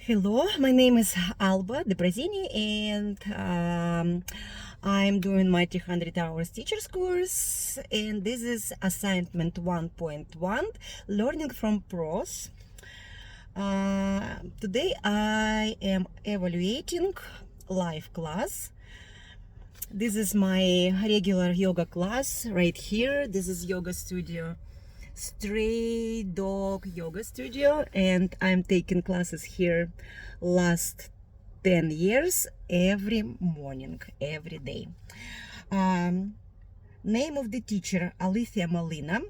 Hello, my name is Alba Debreczeni, and I'm doing my 300 hours teachers course, and this is assignment 1.1, learning from pros. Today I am evaluating live class. This is my regular yoga class right here. This is yoga studio, stray dog yoga studio, and I'm taking classes here last 10 years every morning, every day. Name of the teacher, Alicia Molina.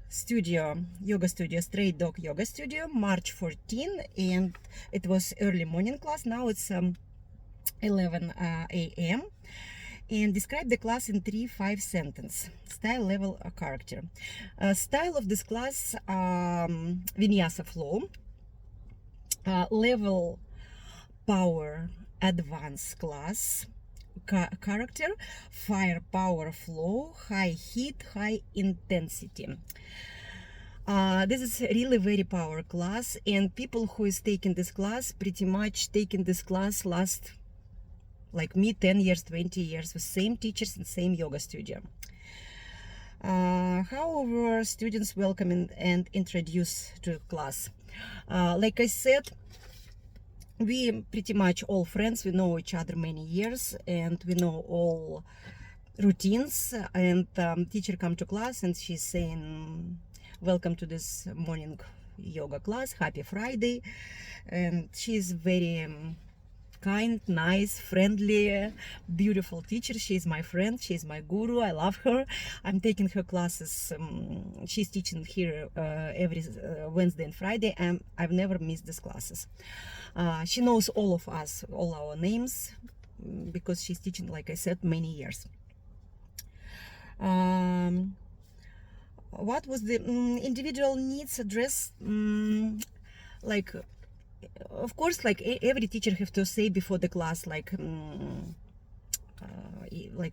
Studio, yoga studio, stray dog yoga studio, March 14, and it was early morning class. Now it's 11 a.m. and describe the class in 3-5 sentence. Style, level, character. Style of this class, Vinyasa flow. Level, power, advanced class. Character, fire, power, flow, high heat, high intensity. This is really very power class, and people who is taking this class pretty much taking this class last, like me, 10 years, 20 years, with same teachers and same yoga studio. However, students welcome and introduce to class. Like I said, we pretty much all friends, we know each other many years, and we know all routines, and teacher come to class and she's saying, welcome to this morning yoga class, happy Friday. And she's very kind, nice, friendly, beautiful teacher. She's my friend, she's my guru, I love her. I'm taking her classes. She's teaching here every Wednesday and Friday, and I've never missed these classes. She knows all of us, all our names, because she's teaching, like I said, many years. What was the individual needs addressed? Like, of course, like every teacher have to say before the class, like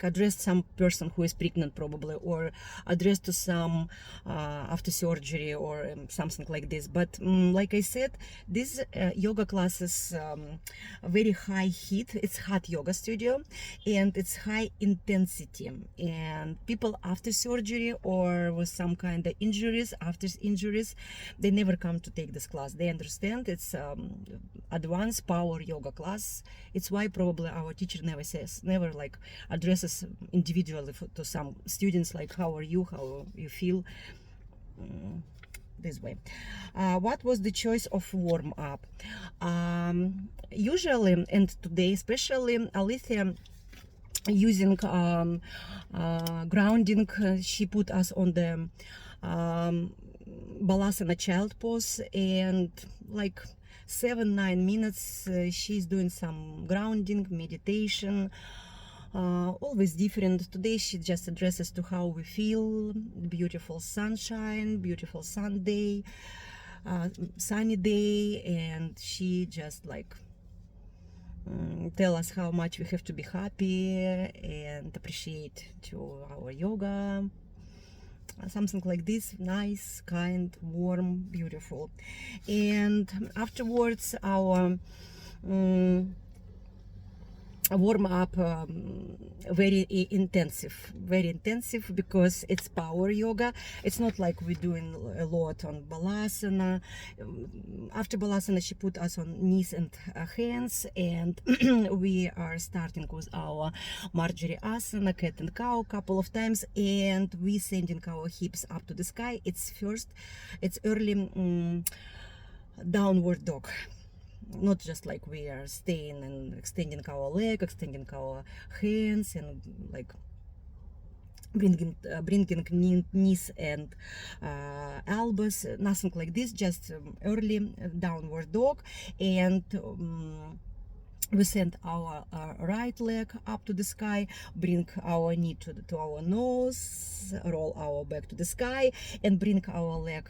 address some person who is pregnant probably, or address to some after surgery, or something like this. But like I said, this yoga class is very high heat. It's hot yoga studio, and it's high intensity, and people after surgery or with some kind of injuries, after injuries, they never come to take this class. They understand it's advanced power yoga class. It's why probably our teacher never like addresses individually to some students, like how are you, how you feel, this way. What was the choice of warm-up? Usually, and today especially, Alicia using grounding. She put us on the balasana child pose, and like 7-9 minutes she's doing some grounding meditation, always different. Today she just addresses to how we feel, beautiful sunshine, beautiful Sunday, sunny day, and she just like tell us how much we have to be happy and appreciate to our yoga. Something like this, nice, kind, warm, beautiful. And afterwards our warm up very intensive, because it's power yoga. It's not like we're doing a lot on balasana. After balasana she put us on knees and hands, and we are starting with our Marjorie asana, cat and cow, couple of times, and we sending our hips up to the sky. It's early downward dog. Not just like we are staying and extending our leg, extending our hands, and like bringing knees and elbows, nothing like this, just early downward dog. And we send our right leg up to the sky, bring our knee to our nose, roll our back to the sky, and bring our leg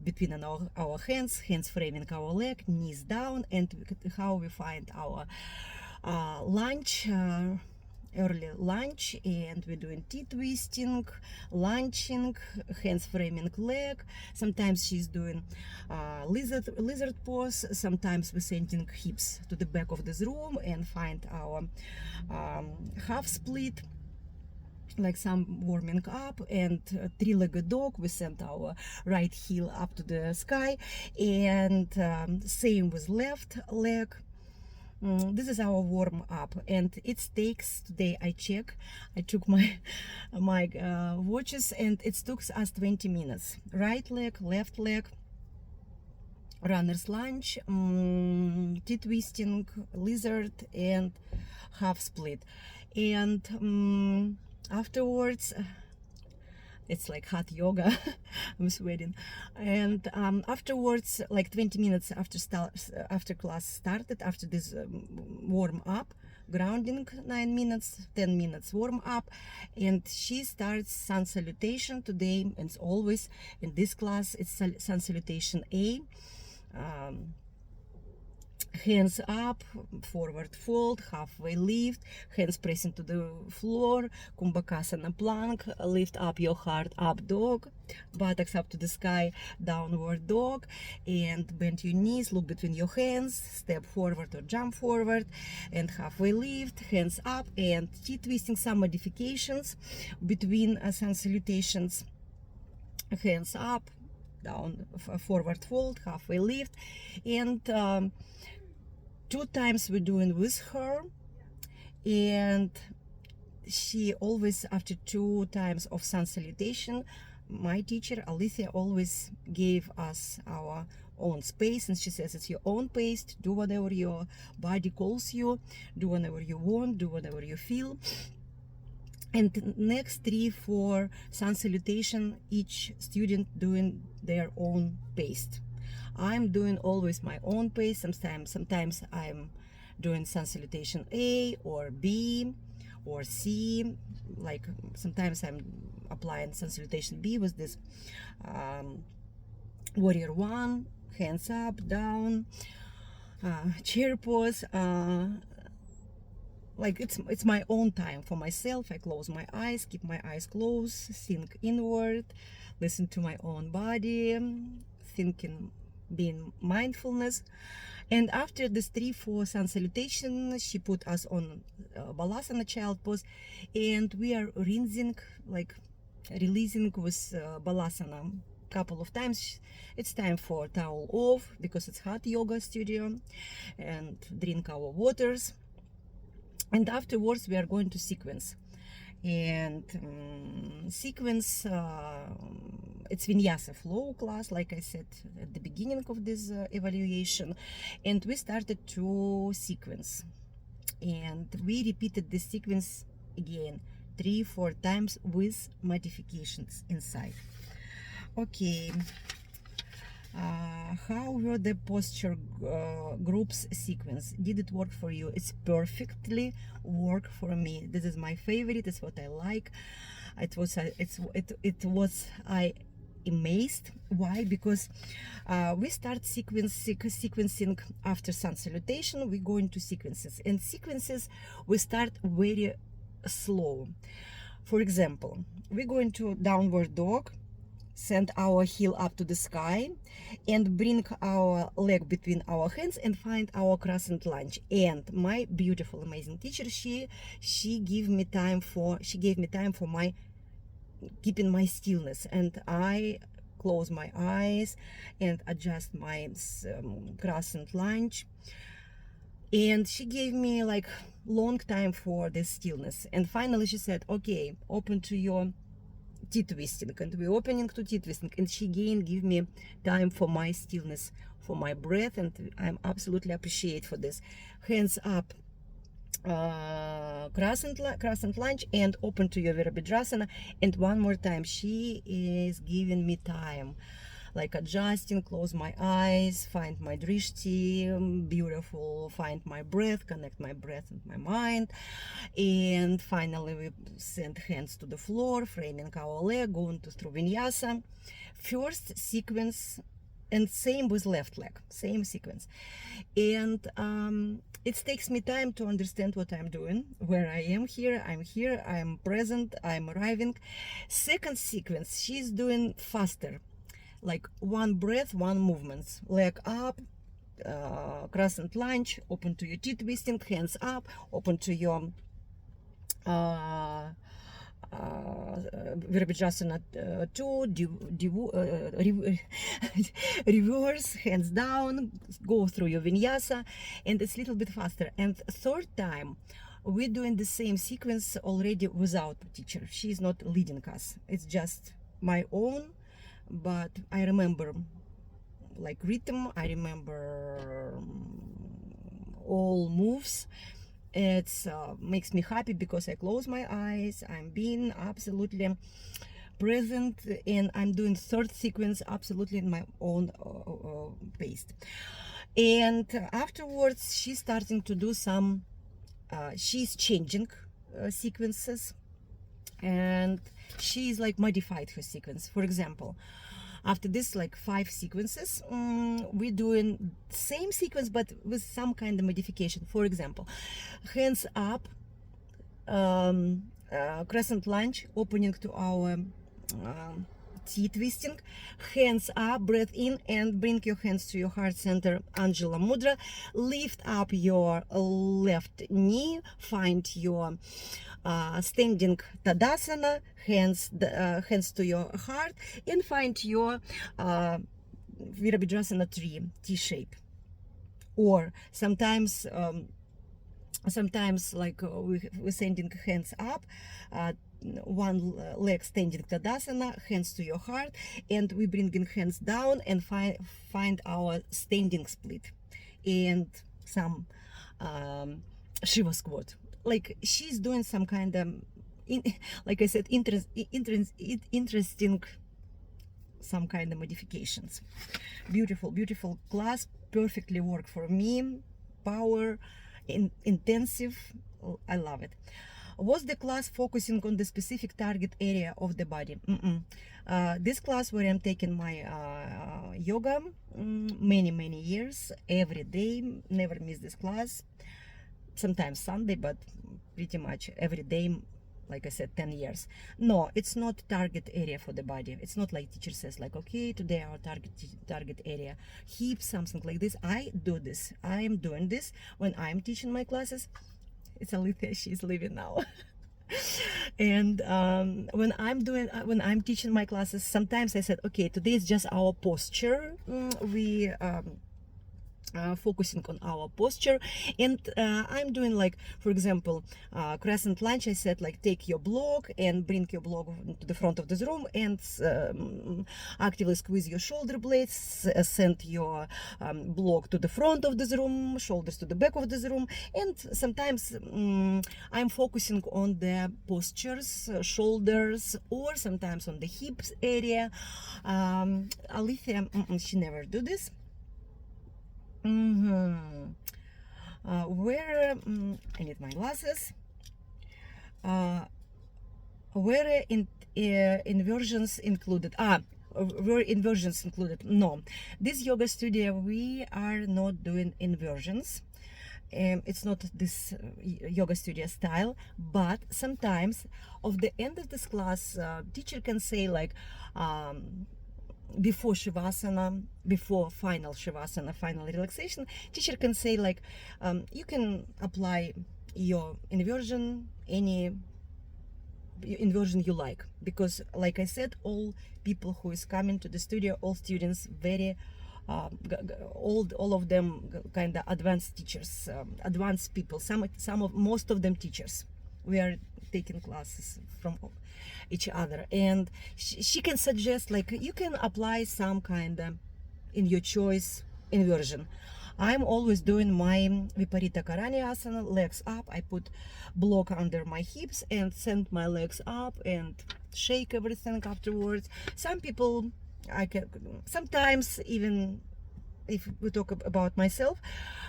between our hands framing our leg, knees down, and how we find our lunge early lunge, and we're doing T-twisting, lunching, hands framing leg. Sometimes she's doing lizard pose. Sometimes we're sending hips to the back of this room and find our half split, like some warming up. And three-legged dog, we sent our right heel up to the sky, and same with left leg. This is our warm up, and it takes, today I took my watches, and it took us 20 minutes. Right leg, left leg, runner's lunge, T-twisting, lizard, and half split. And afterwards, it's like hot yoga. I'm sweating. And afterwards, like 20 minutes after class started, after this warm up, grounding 9 minutes, 10 minutes warm up, and she starts sun salutation today. And it's always in this class, it's sun salutation A. Hands up, forward fold, halfway lift, hands pressing to the floor, Kumbhakasana plank, lift up your heart, up dog, buttocks up to the sky, downward dog, and bend your knees, look between your hands, step forward or jump forward, and halfway lift, hands up, and T-twisting, some modifications between sun salutations, hands up, down, forward fold, halfway lift, and 2 times we're doing with her, and she always, after 2 times of sun salutation, my teacher Alicia always gave us our own space, and she says it's your own pace, do whatever your body calls you, do whatever you want, do whatever you feel. And next 3-4 sun salutation, each student doing their own pace. I'm doing always my own pace. Sometimes I'm doing sun salutation A or B or C. Like sometimes I'm applying sun salutation B with this warrior 1, hands up, down, chair pose. Like it's my own time for myself. I close my eyes, keep my eyes closed, think inward, listen to my own body, thinking, being mindfulness. And after this 3-4 sun salutation, she put us on Balasana, child pose, and we are rinsing, like releasing with Balasana couple of times. It's time for towel off because it's hot yoga studio, and drink our waters. And afterwards we are going to sequence. And sequence, it's Vinyasa flow class, like I said at the beginning of this evaluation. And we started to sequence. And we repeated this sequence again 3-4 times with modifications inside. Okay. How were the posture groups sequence? Did it work for you? It's perfectly work for me. This is my favorite. It's what I like. It was I amazed. Why? Because we start sequencing after sun salutation. We go into sequences, and sequences we start very slow. For example, we go into downward dog, send our heel up to the sky, and bring our leg between our hands and find our crescent lunge. And my beautiful, amazing teacher, she gave me time for my keeping my stillness, and I close my eyes and adjust my crescent lunge. And she gave me like long time for this stillness. And finally she said, okay, open to your T-twisting, and we're opening to T-twisting, and she again give me time for my stillness, for my breath, and I'm absolutely appreciate for this. Hands up, crescent lunge, and open to your Virabhadrasana. And one more time, she is giving me time, like adjusting, close my eyes, find my drishti, beautiful, find my breath, connect my breath and my mind. And finally we send hands to the floor, framing our leg, going through Vinyasa. First sequence And same with left leg, same sequence. And it takes me time to understand what I'm doing, where I am here, I'm present, I'm arriving. Second sequence, she's doing faster, like one breath, one movement, leg up, crescent lunge, open to your T-twisting, hands up, open to your Vinyasa 2, reverse, hands down, go through your Vinyasa, and it's a little bit faster. And third time, we're doing the same sequence already without a teacher. She's not leading us. It's just my own, but I remember like rhythm, I remember all moves. It makes me happy because I close my eyes, I'm being absolutely present, and I'm doing third sequence absolutely in my own pace. And afterwards she's starting to do some she's changing sequences, and she's like modified her sequence. For example, after this like 5 sequences, we're doing same sequence but with some kind of modification. For example, hands up, crescent lunge, opening to our T-twisting, hands up, breath in, and bring your hands to your heart center, Anjala Mudra. Lift up your left knee, find your standing Tadasana, hands to your heart, and find your Virabhadrasana 3, T-shape. Or sometimes like we're sending hands up, one leg standing Tadasana, hands to your heart, and we bringing hands down and find our standing split, and some Shiva squat. Like she's doing some kind of, like I said, interesting, some kind of modifications. Beautiful class, perfectly work for me. Power, intensive. I love it. Was the class focusing on the specific target area of the body? This class where I'm taking my yoga many years, every day, never miss this class. Sometimes Sunday, but pretty much every day, like I said, 10 years. No, it's not target area for the body. It's not like teacher says like, okay, today our target area, hips, something like this. I do this. I am doing this when I'm teaching my classes. It's Alithia, she's leaving now. And when I'm teaching my classes, sometimes I said, okay, today is just our posture. We focusing on our posture, and I'm doing like, for example, crescent lunge. I said like, take your block and bring your block to the front of this room, and actively squeeze your shoulder blades, send your block to the front of this room, shoulders to the back of this room. And sometimes I'm focusing on the postures, shoulders, or sometimes on the hips area. Alithia, she never do this. Where I need my glasses. Were inversions included? Were inversions included? No, this yoga studio we are not doing inversions. It's not this yoga studio style, but sometimes of the end of this class, teacher can say like, before Shavasana, before final Shavasana, final relaxation, teacher can say like, you can apply your inversion, any inversion you like, because like I said, all people who is coming to the studio, all students, very all of them kind of advanced teachers, advanced people, most of them teachers. We are taking classes from each other, and she can suggest like, you can apply some kind of in your choice inversion. I'm always doing my Viparita Karani asana, legs up. I put block under my hips and send my legs up and shake everything afterwards. Some people, I can sometimes, even if we talk about myself,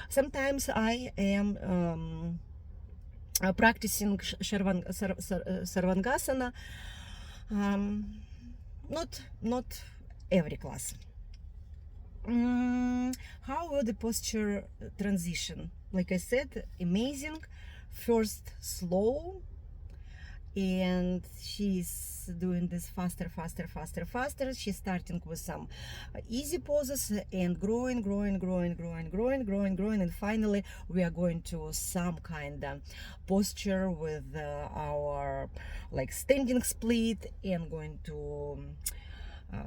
sometimes I am practicing Sarvangasana. Not every class. show the posture transition. Like I said, amazing. First slow, and she's doing this faster, faster, faster, faster. She's starting with some easy poses and growing, growing, growing, growing, growing, growing, growing, and finally we are going to some kind of posture with our like standing split, and going to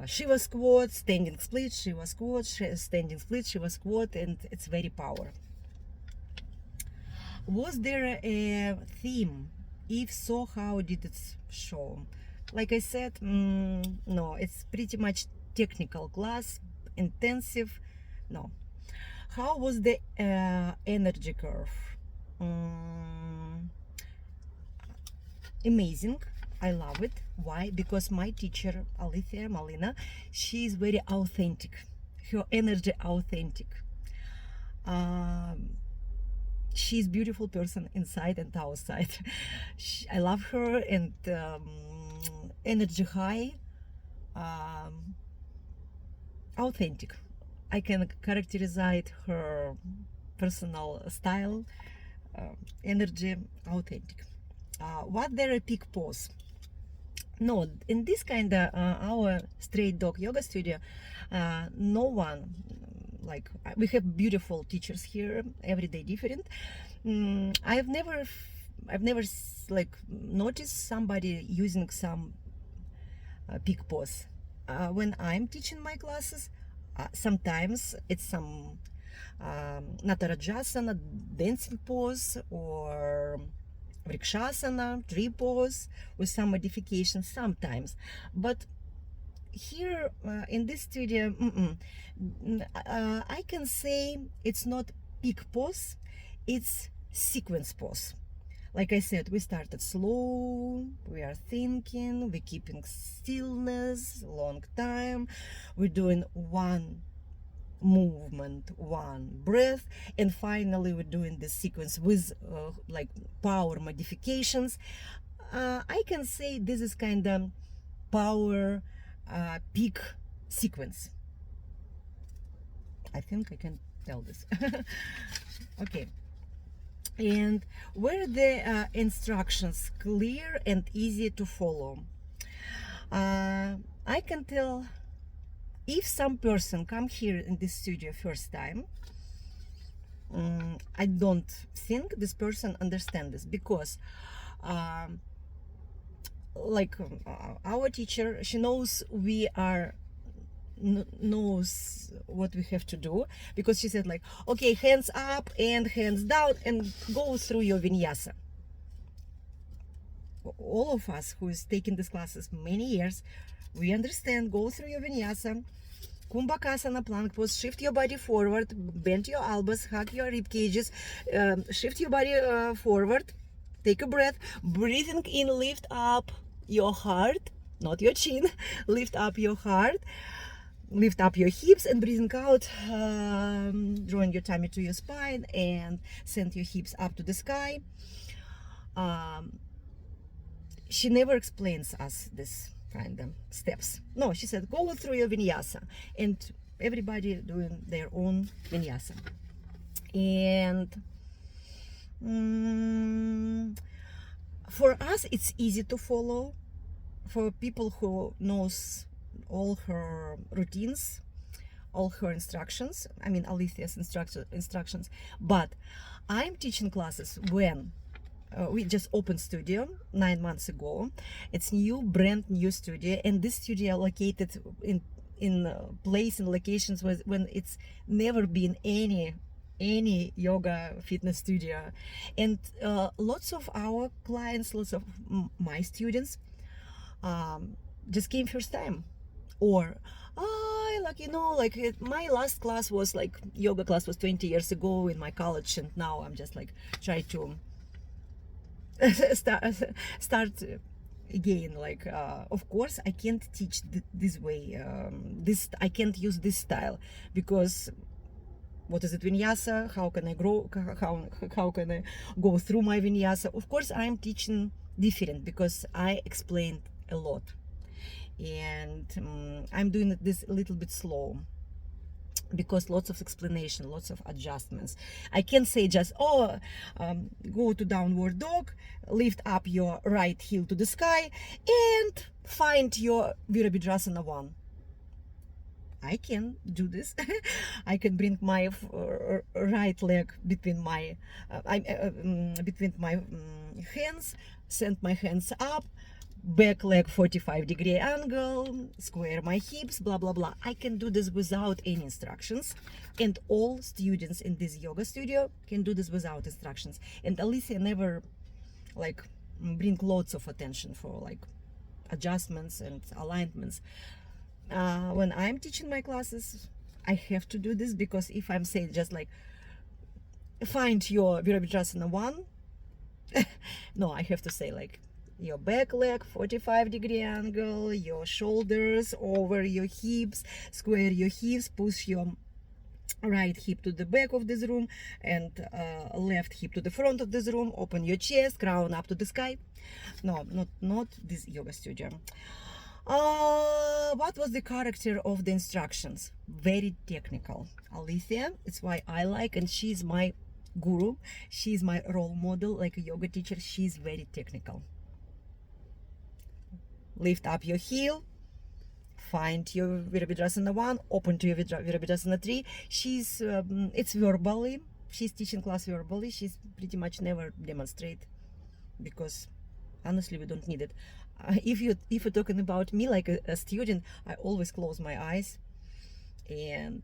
Shiva squat, standing split, Shiva squat, standing split, Shiva squat, and it's very power. Was there a theme? If so, how did it show? Like I said, no, it's pretty much technical class, intensive. No. How was the energy curve? Amazing. I love it. Why? Because my teacher, Alithia Malina, she is very authentic. Her energy authentic. She's beautiful person inside and outside. I love her, and energy high, authentic. I can characterize her personal style, energy, authentic. What there a peak pose? No, in this kind of our straight dog yoga studio, no one, like, we have beautiful teachers here, every day different. I've never like noticed somebody using some peak pose. When I'm teaching my classes, sometimes it's some Natarajasana, dancing pose, or Vrikshasana, tree pose, with some modifications sometimes. But here in this studio, I can say it's not peak pose, it's sequence pose. Like I said, we started slow, we are thinking, we're keeping stillness long time, we're doing one movement, one breath, and finally we're doing the sequence with like power modifications. I can say this is kind of power peak sequence. I think I can tell this. Okay. And were the instructions clear and easy to follow? I can tell, if some person come here in this studio first time, I don't think this person understands this, because like our teacher, she knows we are knows what we have to do, because she said like, okay, hands up and hands down and go through your vinyasa. All of us who is taking these classes many years, we understand, go through your vinyasa, kumbhakasana, plank pose, shift your body forward, bend your elbows, hug your rib cages, shift your body forward, take a breath, breathing in, lift up your heart, not your chin, lift up your heart, lift up your hips, and breathing out, drawing your tummy to your spine, and send your hips up to the sky. She never explains us this kind of steps. No, she said, go through your vinyasa, and everybody doing their own vinyasa. And for us, it's easy to follow. For people who knows all her routines, all her instructions, I mean Alithia's instructions, but I'm teaching classes when we just opened studio 9 months ago. It's brand new studio, and this studio located in place and locations when it's never been any yoga fitness studio. And lots of our clients, lots of my students just came first time, or like, you know, like my last class was like, yoga class was 20 years ago in my college, and now I'm just like try to start again. Like of course I can't teach this way, I can't use this style, because what is it, vinyasa? How can I grow? How can I go through my vinyasa? Of course I'm teaching different, because I explained a lot, and I'm doing this a little bit slow, because lots of explanation, lots of adjustments. I can't say just, go to downward dog, lift up your right heel to the sky, and find your Virabhadrasana 1. I can do this. I can bring my right leg between my hands, send my hands up, back leg 45-degree angle, square my hips, blah blah blah. I can do this without any instructions, and all students in this yoga studio can do this without instructions. And Alicia never like bring lots of attention for like adjustments and alignments. When I'm teaching my classes, I have to do this, because if I'm saying just like find your Virabhadrasana 1, no, I have to say like your back leg 45-degree angle, your shoulders over your hips, square your hips, push your right hip to the back of this room and left hip to the front of this room, open your chest, crown up to the sky. No, not this yoga studio. What was the character of the instructions? Very technical. Alicia, it's why I like, and she's my guru, she's my role model, like a yoga teacher. She's very technical. Lift up your heel, find your Virabhadrasana 1, open to your Virabhadrasana 3. She's it's verbally, she's teaching class verbally. She's pretty much never demonstrate, because honestly we don't need it. If you're talking about me like a student, I always close my eyes and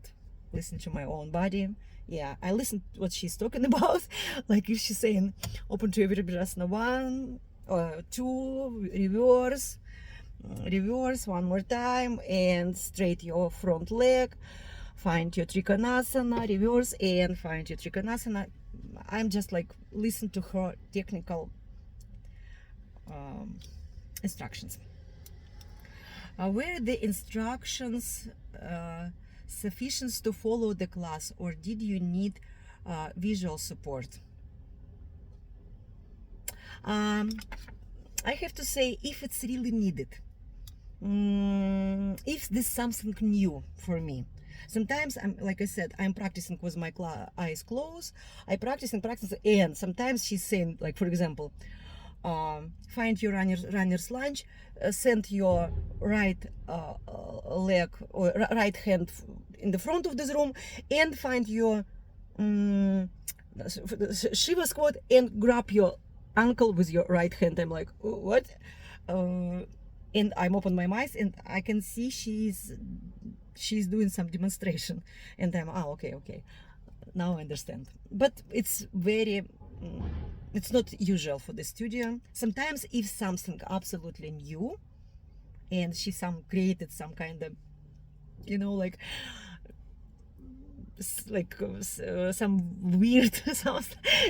listen to my own body. Yeah, I listen to what she's talking about. Like if she's saying open to your Virabhadrasana 1 or 2, reverse one more time, and straight your front leg, find your Trikonasana, reverse, and find your Trikonasana. I'm just like listen to her technical instructions. Were the instructions sufficient to follow the class, or did you need visual support? I have to say, if it's really needed, if this is something new for me. Sometimes like I said, I'm practicing with my eyes closed. I practice, and sometimes she's saying, like for example, find your runner's lunge, send your right leg or right hand in the front of this room, and find your Shiva squat and grab your ankle with your right hand. I'm like, what? And I'm open my eyes, and I can see she's doing some demonstration, and I'm okay, now I understand. But it's very it's not usual for the studio. Sometimes if something absolutely new, and she created some kind of, like some weird,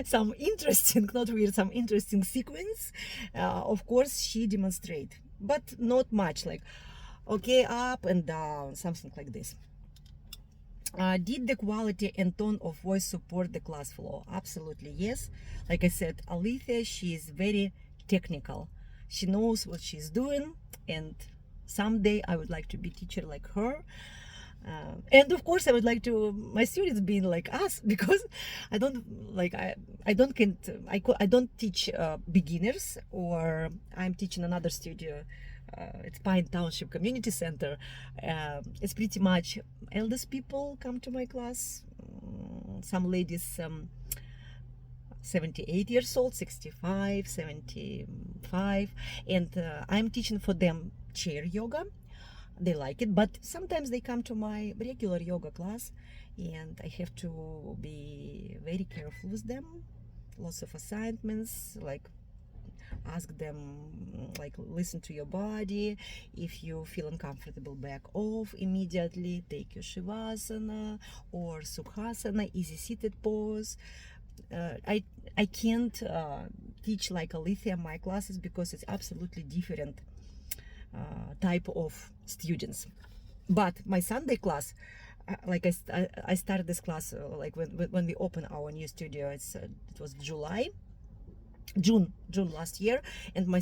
some interesting, not weird, some interesting sequence, of course she demonstrate, but not much, like okay, up and down, something like this. Did the quality and tone of voice support the class flow? Absolutely yes. Like I said, Alithia, she is very technical. She knows what she's doing, and someday I would like to be teacher like her. And of course I would like to my students being like us, because I don't teach beginners, or I'm teaching another studio. It's Pine Township Community Center. It's pretty much eldest people come to my class. Some ladies 78 years old, 65, 75, and I'm teaching for them chair yoga. They like it, but sometimes they come to my regular yoga class, and I have to be very careful with them. Lots of assignments, like ask them, like listen to your body. If you feel uncomfortable, back off immediately. Take your Shavasana or Sukhasana, easy seated pose. I can't teach like Alithia my classes, because it's absolutely different type of students. But my Sunday class, like I started this class like when we opened our new studio. It was July. June last year. And my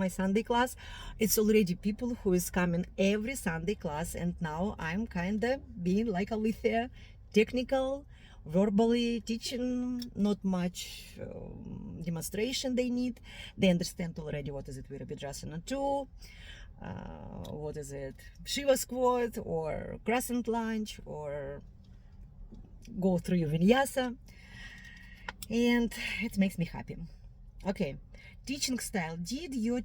Sunday class, it's already people who is coming every Sunday class, and now I'm kind of being like Alithia, technical, verbally teaching, not much demonstration they need. They understand already what is it Virabhadrasana 2, what is it Shiva squat or crescent lunge, or go through your Vinyasa, and it makes me happy. Okay, teaching style. Did you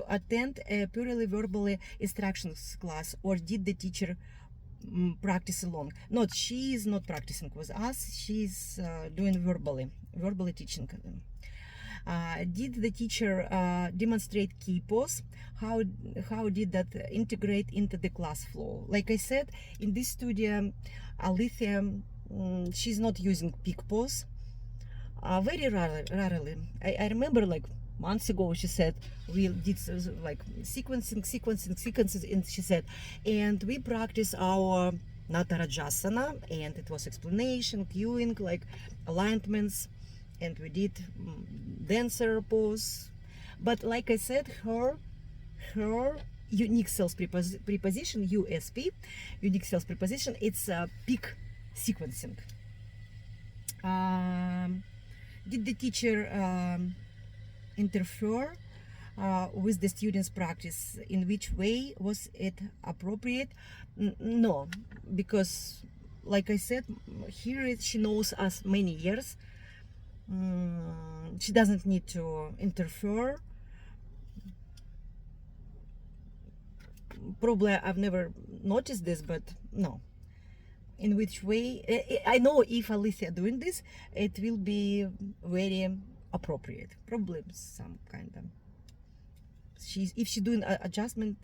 attend a purely verbally instructions class, or did the teacher practice alone? Not, she is not practicing with us. She's doing verbally teaching. Did the teacher demonstrate key pose? How did that integrate into the class flow? Like I said, in this studio, Alithia, she's not using peak pose. Very rarely. I remember like months ago she said we did like sequences, and she said, and we practice our Natarajasana, and it was explanation, cueing, like alignments, and we did dancer pose. But like I said, her unique self preposition, USP, unique self preposition, it's peak sequencing. Did the teacher interfere with the students' practice? In which way was it appropriate? No, because like I said, here she knows us many years. She doesn't need to interfere. Probably I've never noticed this, but no. In which way? I know if Alicia doing this, it will be very appropriate. Probably some kind of. If she's doing adjustment,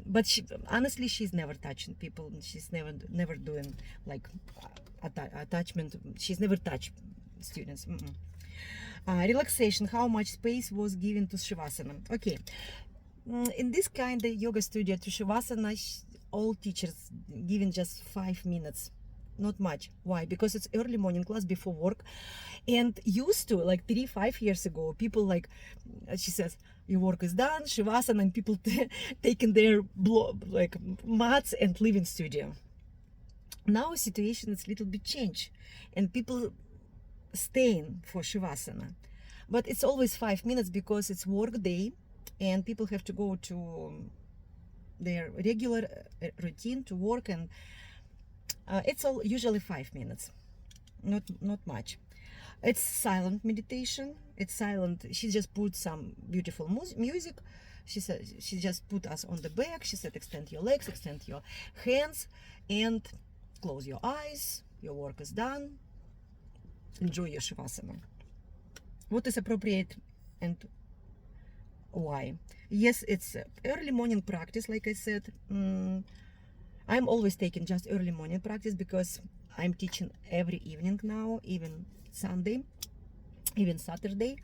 but honestly she's never touching people. She's never doing like attachment. She's never touched students. Relaxation. How much space was given to Shavasana? Okay, in this kind of yoga studio, to Shavasana, all teachers giving just 5 minutes, not much. Why? Because it's early morning class before work, and used to, like 3-5 years ago, people like, she says, your work is done, Shavasana, and people taking their like mats and leaving studio. Now situation is a little bit changed, and people staying for Shavasana, but it's always 5 minutes because it's work day, and people have to go to their regular routine to work, and it's all usually 5 minutes, not much. It's silent meditation. It's silent. She just put some beautiful music. She said she just put us on the back. She said extend your legs, extend your hands, and close your eyes. Your work is done. Enjoy your Shavasana. What is appropriate and why? Yes, it's early morning practice, like I said. I'm always taking just early morning practice because I'm teaching every evening now, even Sunday, even Saturday.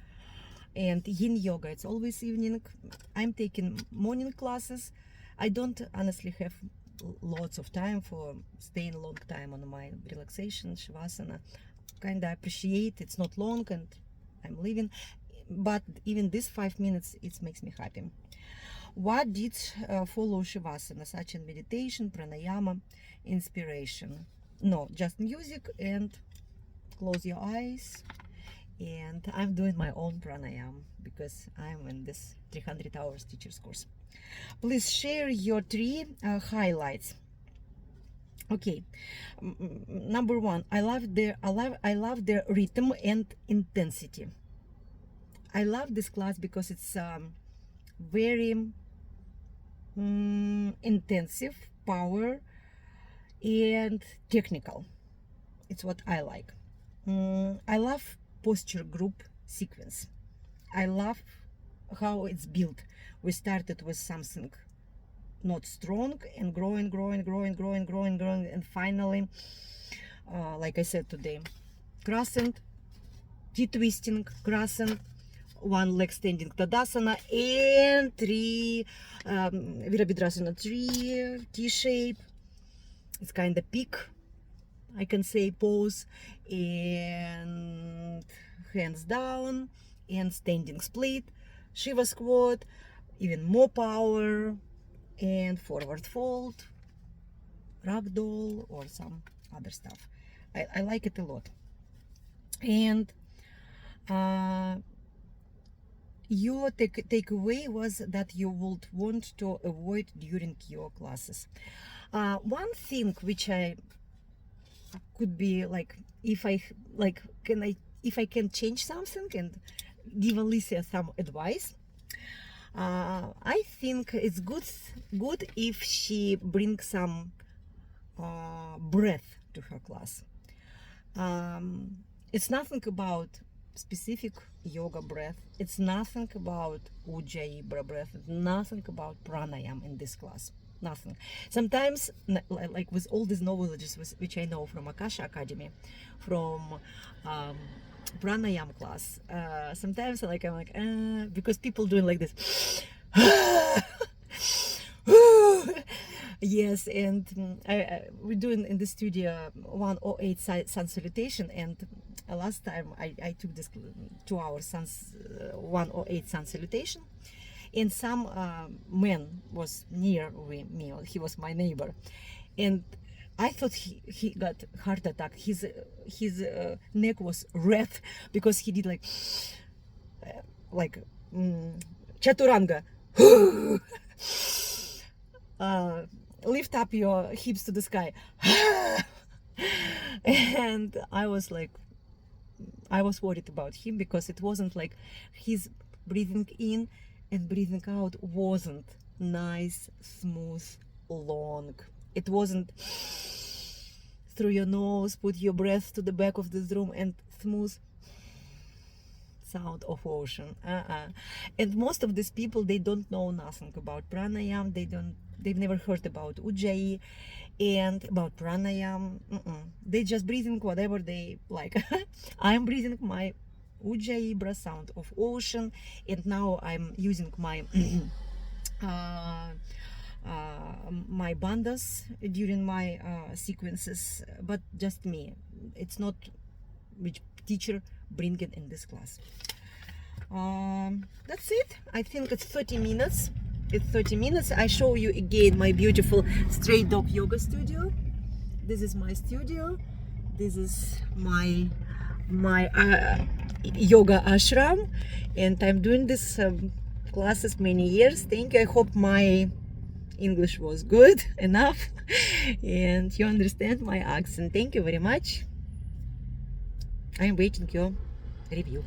And yin yoga, it's always evening. I'm taking morning classes. I don't honestly have lots of time for staying a long time on my relaxation, Shavasana. Kind of appreciate it's not long and I'm leaving. But even this 5 minutes, it makes me happy. What did follow Shavasana, such as meditation, pranayama, inspiration? No, just music and close your eyes. And I'm doing my own pranayama because I'm in this 300 hours teacher's course. Please share your 3 highlights. Okay, number 1, I love their rhythm and intensity. I love this class because it's very intensive, power, and technical. It's what I like. I love posture group sequence. I love how it's built. We started with something not strong and growing, and finally, like I said today, crescent, T-twisting, crescent, 1 leg standing Tadasana, and 3 Virabhadrasana 3 T-shape. It's kind of peak I can say pose and hands down and standing split, Shiva squat, even more power, and forward fold, ragdoll, or some other stuff. I like it a lot. And your takeaway was that you would want to avoid during your classes. One thing which I could be like, if I can change something and give Alicia some advice, I think it's good if she brings some breath to her class. It's nothing about specific yoga breath. It's nothing about Ujjayi breath. It's nothing about pranayam in this class. Nothing. Sometimes, like with all these knowledges which I know from Akasha Academy, from pranayam class, sometimes I'm like, because people doing like this. Yes, and we're doing in the studio 108 sun salutation, and last time I took this 2 hours 108 sun salutation, and some man was near me, he was my neighbor, and I thought he got heart attack. His neck was red because he did like chaturanga. Lift up your hips to the sky. And I was worried about him because it wasn't like his breathing in and breathing out wasn't nice, smooth, long. It wasn't through your nose, put your breath to the back of this room, and smooth sound of ocean. And most of these people, they don't know nothing about pranayam. They've never heard about Ujjayi and about pranayam. They just breathing whatever they like. I'm breathing my Ujjayi breath, sound of ocean, and now I'm using my my bandhas during my sequences, but just me. It's not which teacher bring it in this class. That's it. I think it's 30 minutes. It's 30 minutes. I show you again my beautiful straight dog yoga studio. This is my studio. This is my yoga ashram, and I'm doing this classes many years. Thank you. I hope my English was good enough and you understand my accent. Thank you very much. I'm waiting your review.